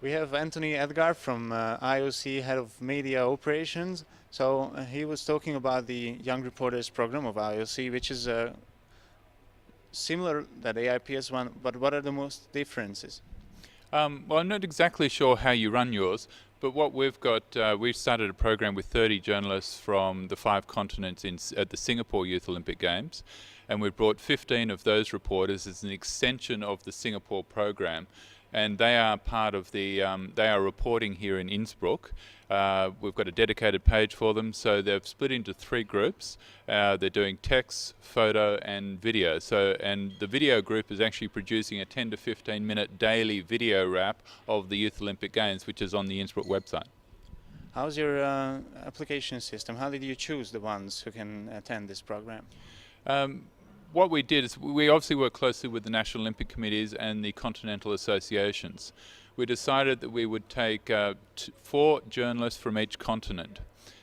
We have Anthony Edgar from IOC, Head of Media Operations. So he was talking about the Young Reporters program of IOC, which is similar to the AIPS one, but what are the most differences? Well, I'm not exactly sure how you run yours, but what we've got, we've started a program with 30 journalists from the 5 continents at the Singapore Youth Olympic Games, and we've brought 15 of those reporters as an extension of the Singapore program, and they are part of the, they are reporting here in Innsbruck. We've got a dedicated page for them, so they've split into 3 groups. They're doing text, photo and video. And the video group is actually producing a 10 to 15 minute daily video wrap of the Youth Olympic Games, which is on the Innsbruck website. How's your application system? How did you choose the ones who can attend this program? What we did is we obviously work closely with the National Olympic Committees and the continental associations. We decided that we would take 4 journalists from each continent.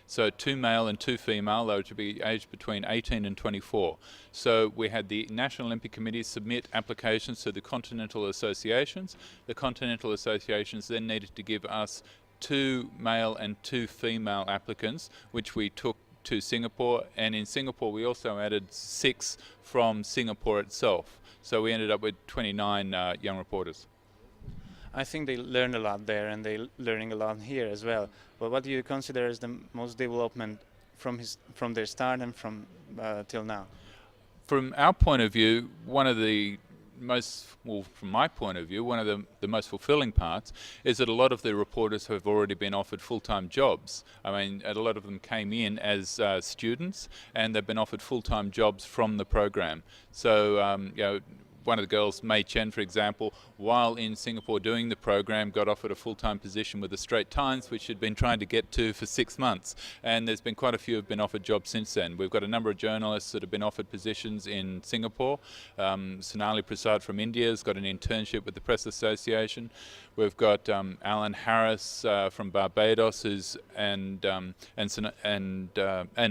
So 2 male and 2 female, they were to be aged between 18 and 24. So we had the National Olympic Committee submit applications to the continental associations. The continental associations then needed to give us 2 male and 2 female applicants, which we took to Singapore, and in Singapore we also added 6 from Singapore itself. So we ended up with 29 young reporters. I think they learned a lot there, and they're learning a lot here as well. But what do you consider as the most development from their start and from till now? From our point of view, one of the most, well, from my point of view, one of the most fulfilling parts is that a lot of the reporters have already been offered full-time jobs. I mean, a lot of them came in as students, and they've been offered full-time jobs from the program. So, you know, one of the girls, Mei Chen, for example, while in Singapore doing the program, got offered a full-time position with the Straits Times, which she'd been trying to get to for 6 months. And there's been quite a few who have been offered jobs since then. We've got a number of journalists that have been offered positions in Singapore. Sonali Prasad from India has got an internship with the Press Association. We've got Alan Harris from Barbados, and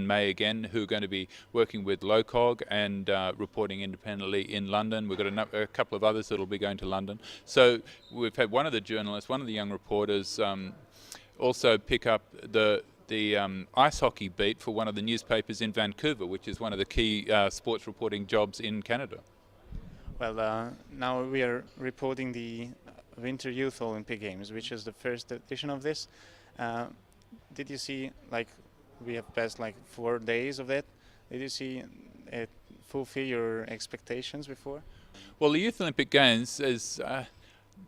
May again, who are going to be working with YOG and reporting independently in London. We've got a couple of others that will be going to London. So we've had one of the journalists, one of the young reporters, also pick up the ice hockey beat for one of the newspapers in Vancouver, which is one of the key sports reporting jobs in Canada. Well, now we are reporting the Winter Youth Olympic Games, which is the first edition of this. Did you see, like, we have passed like 4 days of it? Did you see it fulfill your expectations before? Well, the Youth Olympic Games is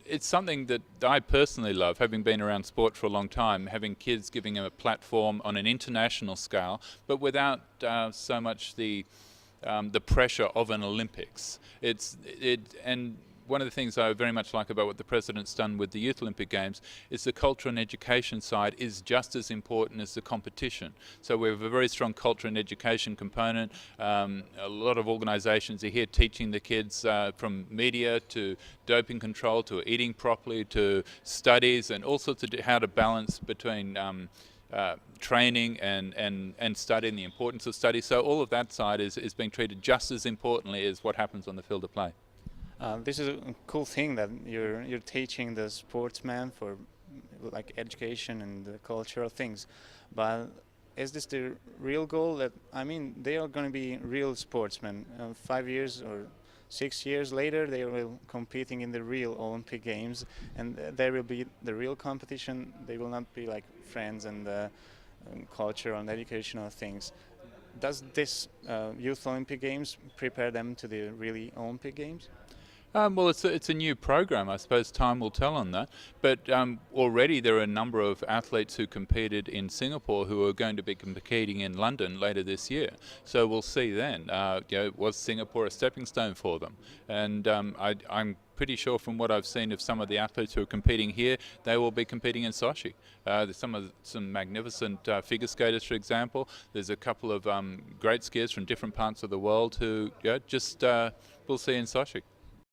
it's something that I personally love, having been around sport for a long time, having kids, giving them a platform on an international scale, but without so much the pressure of an Olympics. And one of the things I very much like about what the President's done with the Youth Olympic Games is the culture and education side is just as important as the competition. So we have a very strong culture and education component. A lot of organisations are here teaching the kids from media to doping control to eating properly to studies and all sorts of how to balance between training and study and the importance of study. So all of that side is being treated just as importantly as what happens on the field of play. This is a cool thing that you're teaching the sportsman for like education and the cultural things, but is this the real goal? That, I mean, they are going to be real sportsmen 5 years or 6 years later. They will competing in the real Olympic Games, and there will be the real competition. They will not be like friends and cultural and educational things. Does this Youth Olympic Games prepare them to the really Olympic Games? Well, it's a new program. I suppose time will tell on that. But already there are a number of athletes who competed in Singapore who are going to be competing in London later this year. So we'll see then. You know, was Singapore a stepping stone for them? And I'm pretty sure from what I've seen of some of the athletes who are competing here, they will be competing in Sochi. There's some magnificent figure skaters, for example. There's a couple of great skiers from different parts of the world who just we'll see in Sochi.